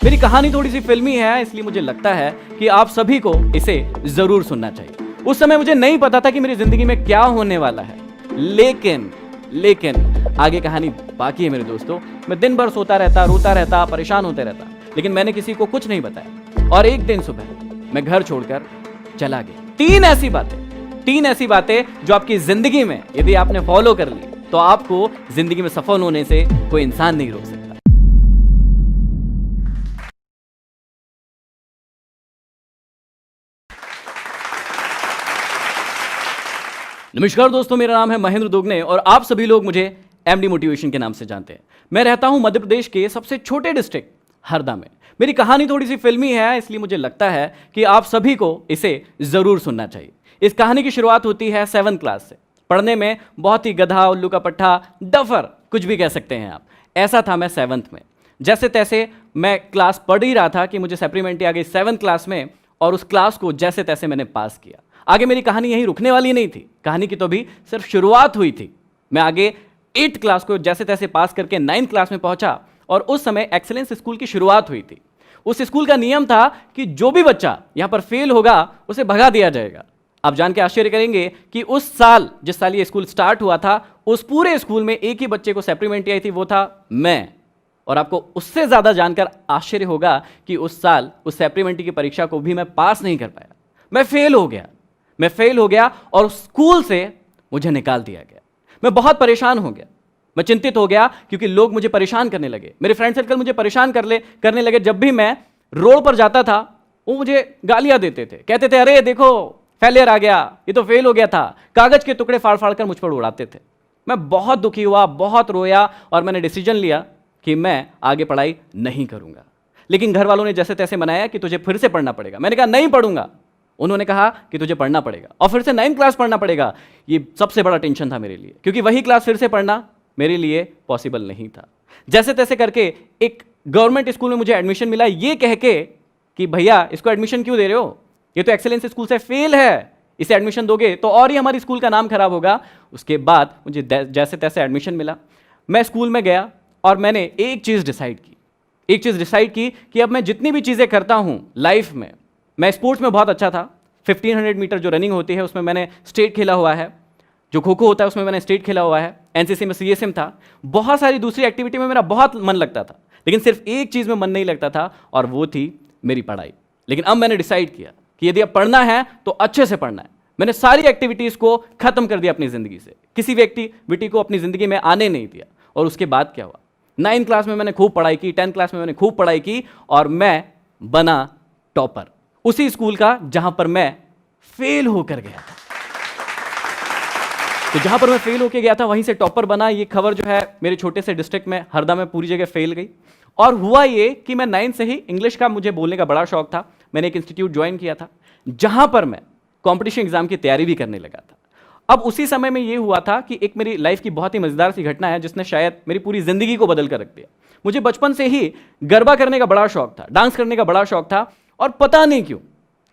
मेरी कहानी थोड़ी सी फिल्मी है, इसलिए मुझे लगता है कि आप सभी को इसे जरूर सुनना चाहिए। उस समय मुझे नहीं पता था कि मेरी जिंदगी में क्या होने वाला है, लेकिन आगे कहानी बाकी है मेरे दोस्तों। मैं दिन भर सोता रहता, रोता रहता, परेशान होते रहता, लेकिन मैंने किसी को कुछ नहीं बताया। और एक दिन सुबह मैं घर छोड़कर चला गया। तीन ऐसी बातें जो आपकी जिंदगी में यदि आपने फॉलो कर ली तो आपको जिंदगी में सफल होने से कोई इंसान नहीं रोक सकता। नमस्कार दोस्तों, मेरा नाम है महेंद्र दोगने और आप सभी लोग मुझे एमडी मोटिवेशन के नाम से जानते हैं। मैं रहता हूं मध्य प्रदेश के सबसे छोटे डिस्ट्रिक्ट हरदा में। मेरी कहानी थोड़ी सी फिल्मी है, इसलिए मुझे लगता है कि आप सभी को इसे जरूर सुनना चाहिए। इस कहानी की शुरुआत होती है 7th क्लास से। पढ़ने में बहुत ही गधा, उल्लू का पट्टा, डफर, कुछ भी कह सकते हैं आप। ऐसा था मैं 7th में। जैसे तैसे मैं क्लास पढ़ ही रहा था कि मुझे सप्लीमेंट्री आ गई 7th क्लास में, और उस क्लास को जैसे तैसे मैंने पास किया। आगे मेरी कहानी यहीं रुकने वाली नहीं थी, कहानी की तो अभी सिर्फ शुरुआत हुई थी। मैं आगे 8th क्लास को जैसे तैसे पास करके 9th क्लास में पहुंचा, और उस समय एक्सीलेंस स्कूल की शुरुआत हुई थी। उस स्कूल का नियम था कि जो भी बच्चा यहां पर फेल होगा उसे भगा दिया जाएगा। आप जान के आश्चर्य करेंगे कि उस साल, जिस साल ये स्कूल स्टार्ट हुआ था, उस पूरे स्कूल में एक ही बच्चे को सप्लीमेंट्री आई थी, वो था मैं। और आपको उससे ज्यादा जानकर आश्चर्य होगा कि उस साल उस सप्लीमेंट्री की परीक्षा को भी मैं पास नहीं कर पाया। मैं फेल हो गया और स्कूल से मुझे निकाल दिया गया। मैं बहुत परेशान हो गया, मैं चिंतित हो गया, क्योंकि लोग मुझे परेशान करने लगे। मेरे फ्रेंड सर्कल मुझे परेशान करने लगे। जब भी मैं रोड पर जाता था वो मुझे गालियां देते थे, कहते थे अरे देखो फेलियर आ गया, ये तो फेल हो गया था। कागज के टुकड़े फाड़ फाड़ कर मुझ पर उड़ाते थे। मैं बहुत दुखी हुआ, बहुत रोया, और मैंने डिसीजन लिया कि मैं आगे पढ़ाई नहीं करूंगा। लेकिन घर वालों ने जैसे तैसे मनाया कि तुझे फिर से पढ़ना पड़ेगा। मैंने कहा नहीं पढ़ूंगा। उन्होंने कहा कि तुझे पढ़ना पड़ेगा और फिर से 9th क्लास पढ़ना पड़ेगा। ये सबसे बड़ा टेंशन था मेरे लिए, क्योंकि वही क्लास फिर से पढ़ना मेरे लिए पॉसिबल नहीं था। जैसे तैसे करके एक गवर्नमेंट स्कूल में मुझे एडमिशन मिला, ये कह के कि भैया इसको एडमिशन क्यों दे रहे हो, ये तो एक्सेलेंस स्कूल से फेल है, इसे एडमिशन दोगे तो और ही हमारी स्कूल का नाम खराब होगा। उसके बाद मुझे जैसे तैसे एडमिशन मिला। मैं स्कूल में गया और मैंने एक चीज़ डिसाइड की कि अब मैं जितनी भी चीज़ें करता हूं लाइफ में, मैं स्पोर्ट्स में बहुत अच्छा था। 1500 मीटर जो रनिंग होती है उसमें मैंने स्टेट खेला हुआ है, जो खो खो होता है उसमें मैंने स्टेट खेला हुआ है, एनसीसी में सीएसएम था, बहुत सारी दूसरी एक्टिविटी में मेरा बहुत मन लगता था, लेकिन सिर्फ एक चीज़ में मन नहीं लगता था, और वो थी मेरी पढ़ाई। लेकिन अब मैंने डिसाइड किया कि यदि अब पढ़ना है तो अच्छे से पढ़ना है। मैंने सारी एक्टिविटीज़ को खत्म कर दिया अपनी ज़िंदगी से, किसी भी एक्टिविटी को अपनी ज़िंदगी में आने नहीं दिया। और उसके बाद क्या हुआ, 9th क्लास में मैंने खूब पढ़ाई की, 10th क्लास में मैंने खूब पढ़ाई की, और मैं बना टॉपर उसी स्कूल का जहां पर मैं फेल होकर गया था। तो जहां पर मैं फेल होकर गया था वहीं से टॉपर बना। ये खबर जो है मेरे छोटे से डिस्ट्रिक्ट में, हरदा में, पूरी जगह फैल गई। और हुआ ये कि मैं 9th से ही इंग्लिश का मुझे बोलने का बड़ा शौक था। मैंने एक इंस्टीट्यूट ज्वाइन किया था जहां पर मैं कॉम्पिटिशन एग्जाम की तैयारी भी करने लगा था। अब उसी समय में ये हुआ था कि एक मेरी लाइफ की बहुत ही मजेदार सी घटना है जिसने शायद मेरी पूरी जिंदगी को बदल कर रख दिया। मुझे बचपन से ही गरबा करने का बड़ा शौक था, डांस करने का बड़ा शौक था, और पता नहीं क्यों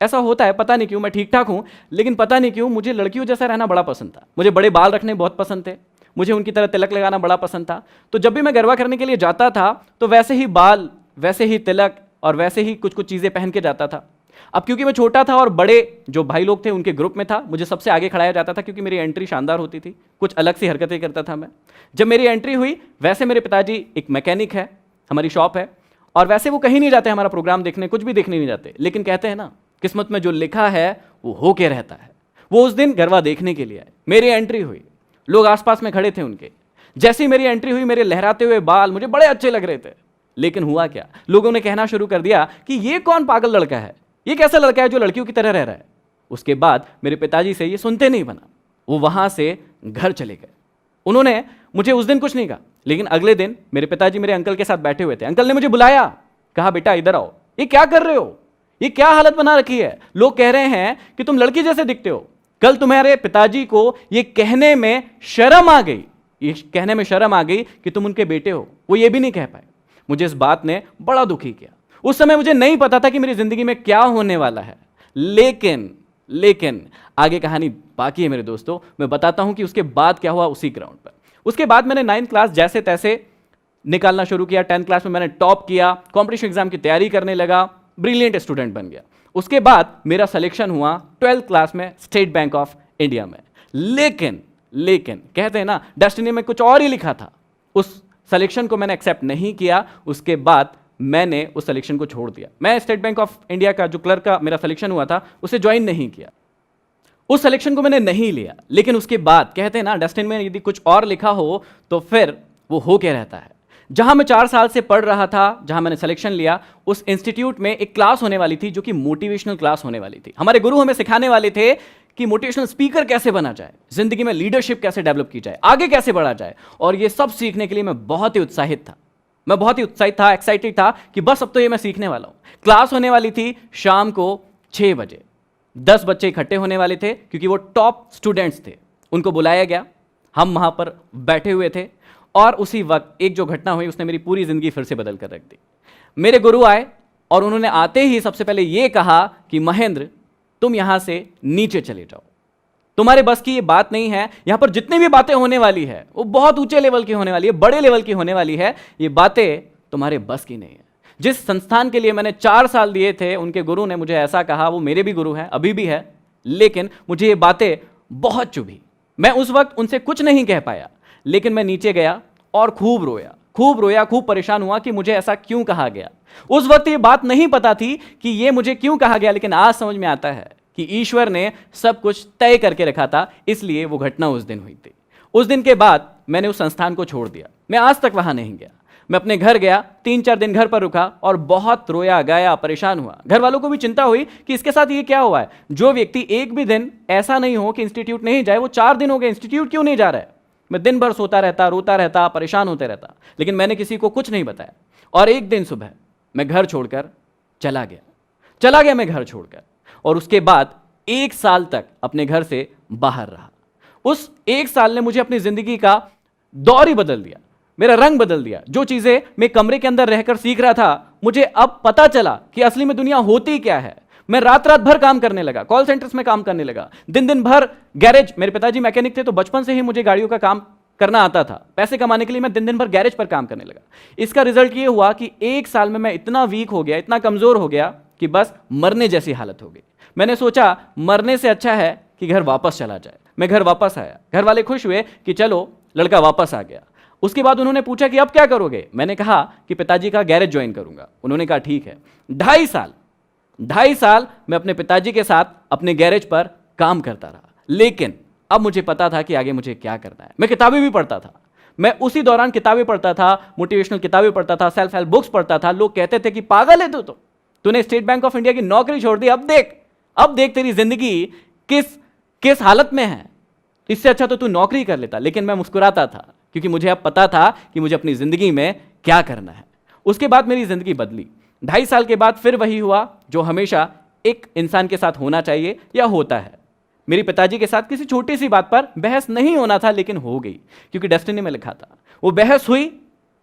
ऐसा होता है, पता नहीं क्यों मैं ठीक ठाक हूं, लेकिन पता नहीं क्यों मुझे लड़कियों जैसा रहना बड़ा पसंद था। मुझे बड़े बाल रखने बहुत पसंद थे, मुझे उनकी तरह तिलक लगाना बड़ा पसंद था। तो जब भी मैं गरबा करने के लिए जाता था तो वैसे ही बाल, वैसे ही तिलक और वैसे ही कुछ कुछ चीज़ें पहन के जाता था। अब क्योंकि मैं छोटा था और बड़े जो भाई लोग थे उनके ग्रुप में था, मुझे सबसे आगे खड़ाया जाता था, क्योंकि मेरी एंट्री शानदार होती थी, कुछ अलग सी हरकतें करता था मैं। जब मेरी एंट्री हुई, वैसे मेरे पिताजी एक मैकेनिक है, हमारी शॉप है, और वैसे वो कहीं नहीं जाते हमारा प्रोग्राम देखने, कुछ भी देखने नहीं जाते, लेकिन कहते हैं ना किस्मत में जो लिखा है वो होके रहता है। वो उस दिन गरबा देखने के लिए आए। मेरी एंट्री हुई, लोग आसपास में खड़े थे उनके। जैसे ही मेरी एंट्री हुई, मेरे लहराते हुए बाल मुझे बड़े अच्छे लग रहे थे, लेकिन हुआ क्या, लोगों ने कहना शुरू कर दिया कि ये कौन पागल लड़का है, ये कैसा लड़का है जो लड़कियों की तरह रह रहा है। उसके बाद मेरे पिताजी से ये सुनते नहीं बना, वो वहां से घर चले गए। उन्होंने मुझे उस दिन कुछ नहीं कहा, लेकिन अगले दिन मेरे पिताजी मेरे अंकल के साथ बैठे हुए थे। अंकल ने मुझे बुलाया, कहा बेटा इधर आओ, ये क्या कर रहे हो, ये क्या हालत बना रखी है, लोग कह रहे हैं कि तुम लड़की जैसे दिखते हो। कल तुम्हारे पिताजी को ये कहने में शर्म आ गई कि तुम उनके बेटे हो, वो ये भी नहीं कह पाए। मुझे इस बात ने बड़ा दुखी किया। उस समय मुझे नहीं पता था कि मेरी जिंदगी में क्या होने वाला है, लेकिन आगे कहानी बाकी है मेरे दोस्तों। मैं बताता हूं कि उसके बाद क्या हुआ उसी ग्राउंड पर। उसके बाद मैंने 9th क्लास जैसे तैसे निकालना शुरू किया। 10th क्लास में मैंने टॉप किया, कॉम्पिटिशन एग्जाम की तैयारी करने लगा, ब्रिलियंट स्टूडेंट बन गया। उसके बाद मेरा सिलेक्शन हुआ 12th क्लास में स्टेट बैंक ऑफ इंडिया में। लेकिन कहते हैं ना, डेस्टिनी में कुछ और ही लिखा था। उस सिलेक्शन को मैंने एक्सेप्ट नहीं किया। उसके बाद मैंने उस सिलेक्शन को छोड़ दिया। मैं स्टेट बैंक ऑफ इंडिया का जो क्लर्क का मेरा सिलेक्शन हुआ था उसे ज्वाइन नहीं किया, उस सिलेक्शन को मैंने नहीं लिया। लेकिन उसके बाद कहते हैं ना, डेस्टिनी में यदि कुछ और लिखा हो तो फिर वो हो के रहता है। जहां मैं 4 साल से पढ़ रहा था, जहां मैंने सिलेक्शन लिया, उस इंस्टीट्यूट में एक क्लास होने वाली थी जो कि मोटिवेशनल क्लास होने वाली थी। हमारे गुरु हमें सिखाने वाले थे कि मोटिवेशनल स्पीकर कैसे बना जाए, जिंदगी में लीडरशिप कैसे डेवलप की जाए, आगे कैसे बढ़ा जाए। और ये सब सीखने के लिए मैं बहुत ही उत्साहित था। मैं बहुत ही उत्साहित था, एक्साइटेड था कि बस अब तो ये मैं सीखने वाला हूं। क्लास होने वाली थी शाम को 6 बजे। 10 बच्चे इकट्ठे होने वाले थे क्योंकि वो टॉप स्टूडेंट्स थे। उनको बुलाया गया, हम वहां पर बैठे हुए थे और उसी वक्त एक जो घटना हुई उसने मेरी पूरी जिंदगी फिर से बदल कर रख दी। मेरे गुरु आए और उन्होंने आते ही सबसे पहले यह कहा कि महेंद्र, तुम यहां से नीचे चले जाओ, तुम्हारे बस की ये बात नहीं है। यहां पर जितनी भी बातें होने वाली है वो बहुत ऊंचे लेवल की होने वाली है, बड़े लेवल की होने वाली है। ये बातें तुम्हारे बस की नहीं है। जिस संस्थान के लिए मैंने 4 साल दिए थे, उनके गुरु ने मुझे ऐसा कहा। वो मेरे भी गुरु हैं, अभी भी है, लेकिन मुझे ये बातें बहुत चुभी। मैं उस वक्त उनसे कुछ नहीं कह पाया, लेकिन मैं नीचे गया और खूब रोया, खूब परेशान हुआ कि मुझे ऐसा क्यों कहा गया। उस वक्त ये बात नहीं पता थी कि ये मुझे क्यों कहा गया, लेकिन आज समझ में आता है कि ईश्वर ने सब कुछ तय करके रखा था, इसलिए वो घटना उस दिन हुई थी। उस दिन के बाद मैंने उस संस्थान को छोड़ दिया। मैं आज तक वहां नहीं गया। मैं अपने घर गया, 3-4 दिन घर पर रुका और बहुत रोया गाया, परेशान हुआ। घर वालों को भी चिंता हुई कि इसके साथ ये क्या हुआ है। जो व्यक्ति एक भी दिन ऐसा नहीं हो कि इंस्टीट्यूट नहीं जाए, वो 4 दिन हो गए इंस्टीट्यूट क्यों नहीं जा रहा है। मैं दिन भर सोता रहता, रोता रहता, परेशान होते रहता, लेकिन मैंने किसी को कुछ नहीं बताया। और एक दिन सुबह मैं घर छोड़कर चला गया मैं घर छोड़कर, और उसके बाद 1 साल तक अपने घर से बाहर रहा। उस 1 साल ने मुझे अपनी जिंदगी का दौर ही बदल दिया, मेरा रंग बदल दिया। जो चीजें मैं कमरे के अंदर रहकर सीख रहा था, मुझे अब पता चला कि असली में दुनिया होती क्या है। मैं रात भर काम करने लगा, कॉल सेंटर्स में काम करने लगा, दिन भर गैरेज। मेरे पिताजी मैकेनिक थे, तो बचपन से ही मुझे गाड़ियों का काम करना आता था। पैसे कमाने के लिए मैं दिन भर गैरेज पर काम करने लगा। इसका रिजल्ट ये हुआ कि 1 साल में मैं इतना वीक हो गया, इतना कमजोर हो गया कि बस मरने जैसी हालत हो गई। मैंने सोचा मरने से अच्छा है कि घर वापस चला जाए। मैं घर वापस आया। घर वाले खुश हुए कि चलो लड़का वापस आ गया। उसके बाद उन्होंने पूछा कि अब क्या करोगे। मैंने कहा कि पिताजी का गैरेज ज्वाइन करूंगा। उन्होंने कहा ठीक है। 2.5 साल मैं अपने पिताजी के साथ अपने गैरेज पर काम करता रहा, लेकिन अब मुझे पता था कि आगे मुझे क्या करना है। मैं किताबें भी पढ़ता था। मैं उसी दौरान किताबें पढ़ता था, मोटिवेशनल किताबें पढ़ता था, सेल्फ हेल्प बुक्स पढ़ता था। लोग कहते थे कि पागल है तो तूने स्टेट बैंक ऑफ इंडिया की नौकरी छोड़ दी, अब देख तेरी जिंदगी किस हालत में है, इससे अच्छा तो तू नौकरी कर लेता। लेकिन मैं मुस्कुराता था क्योंकि मुझे अब पता था कि मुझे अपनी जिंदगी में क्या करना है। उसके बाद मेरी जिंदगी बदली। 2.5 साल के बाद फिर वही हुआ जो हमेशा एक इंसान के साथ होना चाहिए या होता है। मेरे पिताजी के साथ किसी छोटी सी बात पर बहस नहीं होना था, लेकिन हो गई क्योंकि डेस्टिनी में लिखा था। वो बहस हुई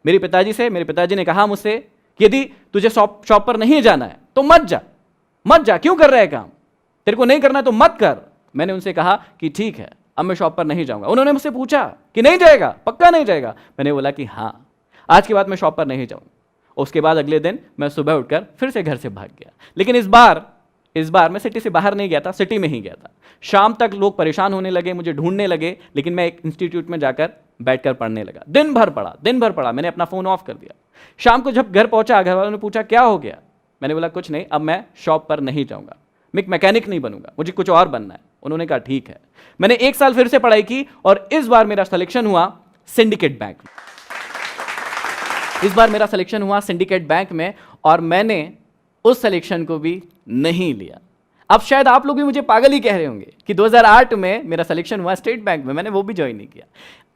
मेरे पिताजी से। मेरे पिताजी ने कहा मुझसे कि यदि तुझे शॉप पर नहीं जाना है तो मत जा, क्यों कर रहा है काम, तेरे को नहीं करना है तो मत कर। मैंने उनसे कहा कि ठीक है, अब मैं शॉप पर नहीं जाऊंगा। उन्होंने मुझसे पूछा कि नहीं जाएगा, पक्का नहीं जाएगा। मैंने बोला कि हाँ, आज के बाद मैं शॉप पर नहीं जाऊंगा। उसके बाद अगले दिन मैं सुबह उठकर फिर से घर से भाग गया। लेकिन इस बार मैं सिटी से बाहर नहीं गया था, सिटी में ही गया था। शाम तक लोग परेशान होने लगे, मुझे ढूंढने लगे, लेकिन मैं एक इंस्टीट्यूट में जाकर बैठकर पढ़ने लगा। दिन भर पढ़ा। मैंने अपना फोन ऑफ कर दिया। शाम को जब घर पहुंचा, घर वालों ने पूछा क्या हो गया। मैंने बोला कुछ नहीं, अब मैं शॉप पर नहीं जाऊंगा, मैं एक मैकेनिक नहीं बनूंगा, मुझे कुछ और बनना है। उन्होंने कहा ठीक है। मैंने 1 साल फिर से पढ़ाई की और इस बार मेरा सिलेक्शन हुआ सिंडिकेट बैंक में। और मैंने उस सिलेक्शन को भी नहीं लिया। अब शायद आप लोग भी मुझे पागल ही कह रहे होंगे कि 2008 में मेरा सिलेक्शन हुआ स्टेट बैंक में, मैंने वो भी ज्वाइन नहीं किया।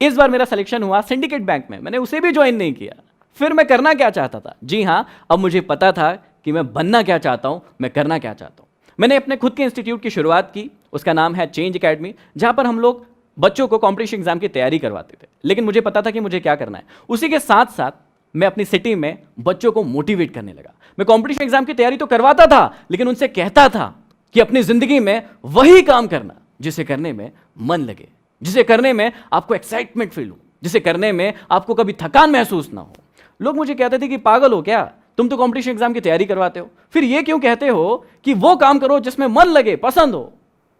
इस बार मेरा सिलेक्शन हुआ सिंडिकेट बैंक में, मैंने उसे भी ज्वाइन नहीं किया। फिर मैं करना क्या चाहता था? जी हाँ, अब मुझे पता था कि मैं बनना क्या चाहता हूं, मैं करना क्या चाहता हूं। मैंने अपने खुद के इंस्टीट्यूट की शुरुआत की। उसका नाम है चेंज एकेडमी, जहां पर हम लोग बच्चों को कॉम्पिटिशन एग्जाम की तैयारी करवाते थे। लेकिन मुझे पता था कि मुझे क्या करना है। उसी के साथ साथ मैं अपनी सिटी में बच्चों को मोटिवेट करने लगा। मैं कॉम्पिटिशन एग्जाम की तैयारी तो करवाता था, लेकिन उनसे कहता था कि अपनी जिंदगी में वही काम करना जिसे करने में मन लगे, जिसे करने में आपको एक्साइटमेंट फील हो, जिसे करने में आपको कभी थकान महसूस ना हो। लोग मुझे कहते थे कि पागल हो क्या, तुम तो कंपटीशन एग्जाम की तैयारी करवाते हो, फिर ये क्यों कहते हो कि वो काम करो जिसमें मन लगे, पसंद हो।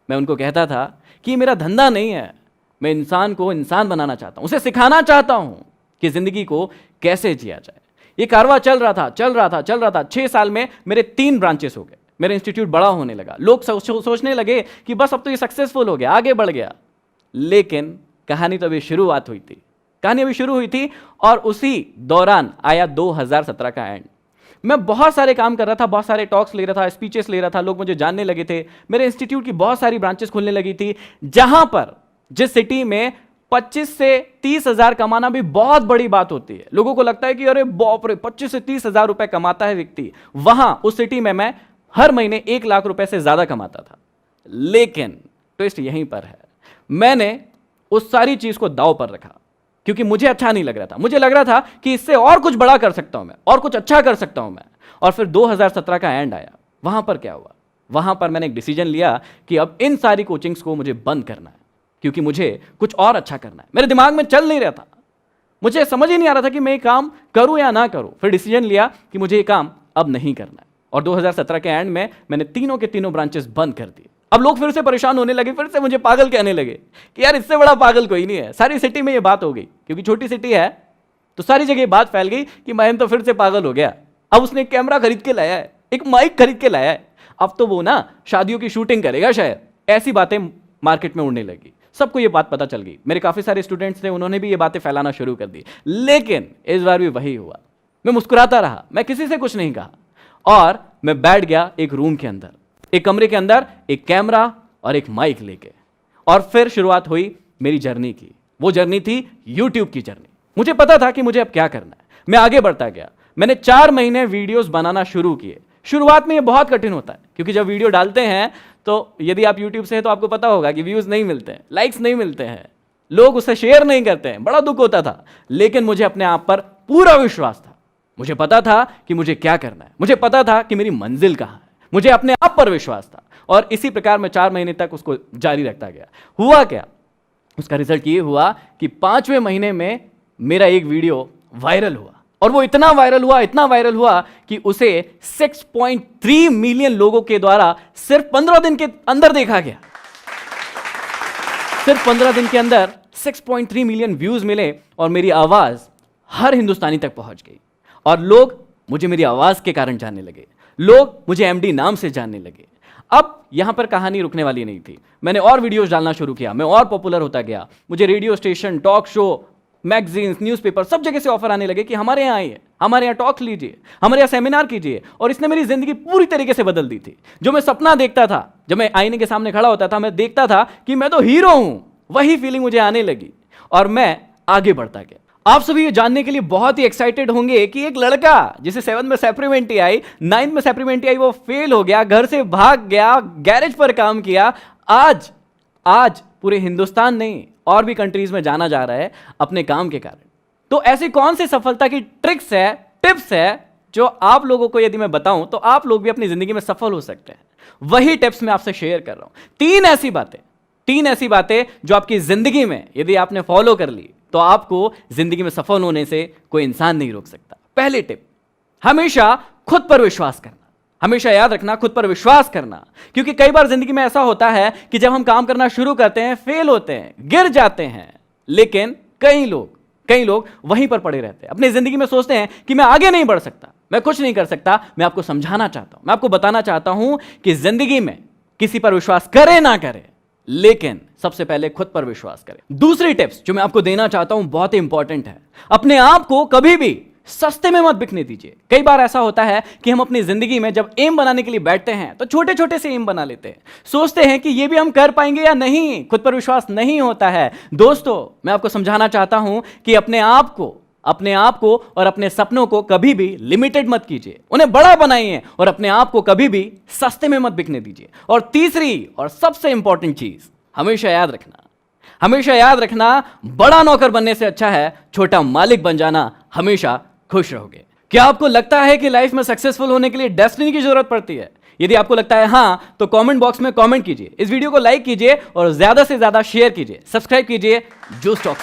मैं उनको कहता था कि मेरा धंधा नहीं है, मैं इंसान को इंसान बनाना चाहता हूं, उसे सिखाना चाहता हूं कि जिंदगी को कैसे जिया जाए। ये कारवा चल रहा था 6 साल में मेरे 3 ब्रांचेस हो गए, मेरा इंस्टीट्यूट बड़ा होने लगा, लोग सोचने लगे कि बस अब तो ये सक्सेसफुल हो गया, आगे बढ़ गया। लेकिन कहानी तो अभी शुरुआत हुई थी, कहानी अभी शुरू हुई थी, और उसी दौरान आया 2017 का एंड। मैं बहुत सारे काम कर रहा था, बहुत सारे टॉक्स ले रहा था, स्पीचेस ले रहा था, लोग मुझे जानने लगे थे, मेरे इंस्टीट्यूट की बहुत सारी ब्रांचेस खुलने लगी थी, जहां पर जिस सिटी में 25 से 30 हजार कमाना भी बहुत बड़ी बात होती है। लोगों को लगता है कि अरे बाप रे 25 से 30 हजार रुपए कमाता है व्यक्ति। वहां उस सिटी में मैं हर महीने 1 लाख रुपए से ज्यादा कमाता था। लेकिन ट्विस्ट यहीं पर है, मैंने उस सारी चीज को दांव पर रखा क्योंकि मुझे अच्छा नहीं लग रहा था। मुझे लग रहा था कि इससे और कुछ बड़ा कर सकता हूं मैं, और कुछ अच्छा कर सकता हूं मैं। और फिर 2017 का एंड आया। वहां पर क्या हुआ, वहां पर मैंने एक डिसीजन लिया कि अब इन सारी कोचिंग्स को मुझे बंद करना है, क्योंकि मुझे कुछ और अच्छा करना है। मेरे दिमाग में चल नहीं रहा था, मुझे समझ ही नहीं आ रहा था कि मैं ये काम करूं या ना करूं। फिर डिसीजन लिया कि मुझे ये काम अब नहीं करना है, और 2017 के एंड में मैंने तीनों के तीनों ब्रांचेस बंद कर दिए। अब लोग फिर से परेशान होने लगे, फिर से मुझे पागल कहने लगे कि यार इससे बड़ा पागल कोई नहीं है। सारी सिटी में ये बात हो गई, क्योंकि छोटी सिटी है तो सारी जगह बात फैल गई कि महेंद्र तो फिर से पागल हो गया। अब उसने एक कैमरा खरीद के लाया है, एक माइक खरीद के लाया है, अब तो वो ना शादियों की शूटिंग करेगा शायद। ऐसी बातें मार्केट में उड़ने लगी, सबको ये बात पता चल गई। मेरे काफी सारे स्टूडेंट्स थे, उन्होंने भी ये बातें फैलाना शुरू कर दी। लेकिन इस बार भी वही हुआ, मैं मुस्कुराता रहा, मैं किसी से कुछ नहीं कहा, और मैं बैठ गया एक रूम के अंदर, एक कमरे के अंदर, एक कैमरा और एक माइक लेके। और फिर शुरुआत हुई मेरी जर्नी की। वो जर्नी थी यूट्यूब की जर्नी। मुझे पता था कि मुझे अब क्या करना है, मैं आगे बढ़ता गया। मैंने 4 महीने वीडियोस बनाना शुरू किए। शुरुआत में ये बहुत कठिन होता है, क्योंकि जब वीडियो डालते हैं तो यदि आप यूट्यूब से हैं तो आपको पता होगा कि व्यूज नहीं मिलते हैं, लाइक्स नहीं मिलते हैं, लोग उसे शेयर नहीं करते हैं, बड़ा दुख होता था। लेकिन मुझे अपने आप पर पूरा विश्वास था, मुझे पता था कि मुझे क्या करना है, मुझे पता था कि मेरी मंजिल कहां है, मुझे अपने आप पर विश्वास था। और इसी प्रकार मैं 4 महीने तक उसको जारी रखता गया। हुआ क्या, उसका रिजल्ट ये हुआ कि 5वें महीने में मेरा एक वीडियो वायरल हुआ, और वो इतना वायरल हुआ कि उसे 6.3 मिलियन लोगों के द्वारा सिर्फ 15 दिन के अंदर देखा गया। सिर्फ 15 दिन के अंदर 6.3 मिलियन व्यूज मिले, और मेरी आवाज हर हिंदुस्तानी तक पहुंच गई, और लोग मुझे मेरी आवाज के कारण जानने लगे, लोग मुझे एमडी नाम से जानने लगे। अब यहां पर कहानी रुकने वाली नहीं थी, मैंने और वीडियोस डालना शुरू किया, मैं और पॉपुलर होता गया। मुझे radio station, talk show, magazines, newspaper, सब जगह से ऑफर आने लगे कि हमारे यहाँ आइए, हमारे यहाँ टॉक लीजिए, हमारे यहाँ सेमिनार कीजिए। और इसने मेरी जिंदगी पूरी तरीके से बदल दी थी। जो मैं सपना देखता था, जब मैं आईने के सामने खड़ा होता था, मैं देखता था कि मैं तो हीरो हूं, वही फीलिंग मुझे आने लगी, और मैं आगे बढ़ता गया। आप सभी ये जानने के लिए बहुत ही एक्साइटेड होंगे कि एक लड़का जिसे 7th में सप्लीमेंट्री आई, 9th में सप्लीमेंट्री आई, वो फेल हो गया, घर से भाग गया, गैरेज पर काम किया, आज पूरे हिंदुस्तान नहीं और भी कंट्रीज में जाना जा रहा है अपने काम के कारण। तो ऐसी कौन सी सफलता की ट्रिक्स है, टिप्स है, जो आप लोगों को यदि मैं बताऊं तो आप लोग भी अपनी जिंदगी में सफल हो सकते हैं। वही टिप्स मैं आपसे शेयर कर रहा हूं। 3 ऐसी बातें जो आपकी जिंदगी में यदि आपने फॉलो कर ली तो आपको जिंदगी में सफल होने से कोई इंसान नहीं रोक सकता। पहली टिप, हमेशा खुद पर विश्वास करना। हमेशा याद रखना, खुद पर विश्वास करना, क्योंकि कई बार जिंदगी में ऐसा होता है कि जब हम काम करना शुरू करते हैं, फेल होते हैं, गिर जाते हैं, लेकिन कई लोग वहीं पर पड़े रहते हैं, अपनी जिंदगी में सोचते हैं कि मैं आगे नहीं बढ़ सकता, मैं कुछ नहीं कर सकता। मैं आपको समझाना चाहता हूं, मैं आपको बताना चाहता हूं कि जिंदगी में किसी पर विश्वास करे ना करे, लेकिन सबसे पहले खुद पर विश्वास करें। दूसरी टिप्स जो मैं आपको देना चाहता हूं बहुत ही इंपॉर्टेंट है, अपने आप को कभी भी सस्ते में मत बिकने दीजिए। कई बार ऐसा होता है कि हम अपनी जिंदगी में जब एम बनाने के लिए बैठते हैं तो छोटे छोटे से एम बना लेते हैं, सोचते हैं कि ये भी हम कर पाएंगे या नहीं, खुद पर विश्वास नहीं होता है। दोस्तों, मैं आपको समझाना चाहता हूं कि अपने आप को और अपने सपनों को कभी भी लिमिटेड मत कीजिए, उन्हें बड़ा बनाइए, और अपने आप को कभी भी सस्ते में मत बिकने दीजिए। और तीसरी और सबसे इंपॉर्टेंट चीज, हमेशा याद रखना, बड़ा नौकर बनने से अच्छा है छोटा मालिक बन जाना। हमेशा खुश रहोगे। क्या आपको लगता है कि लाइफ में सक्सेसफुल होने के लिए डेस्टिनी की जरूरत पड़ती है? यदि आपको लगता है हां, तो कमेंट बॉक्स में कमेंट कीजिए, इस वीडियो को लाइक कीजिए और ज्यादा से ज्यादा शेयर कीजिए, सब्सक्राइब कीजिए जूस टॉक्स।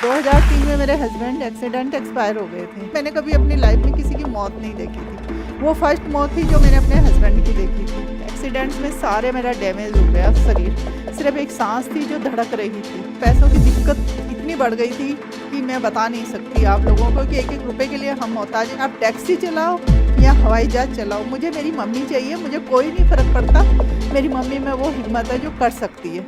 2003 में मेरे हस्बैंड एक्सीडेंट एक्सपायर हो गए थे। मैंने कभी अपनी लाइफ में किसी की मौत नहीं देखी थी। वो फर्स्ट मौत थी जो मैंने अपने हस्बैंड की देखी थी। एक्सीडेंट्स में सारे मेरा डैमेज हो गया शरीर, सिर्फ एक सांस थी जो धड़क रही थी। पैसों की दिक्कत इतनी बढ़ गई थी कि मैं बता नहीं सकती आप लोगों को कि एक एक रुपए के लिए हम मोहताज हैं। आप टैक्सी चलाओ या हवाई जहाज चलाओ, मुझे मेरी मम्मी चाहिए, मुझे कोई नहीं फ़र्क पड़ता। मेरी मम्मी में वो हिम्मत है जो कर सकती है।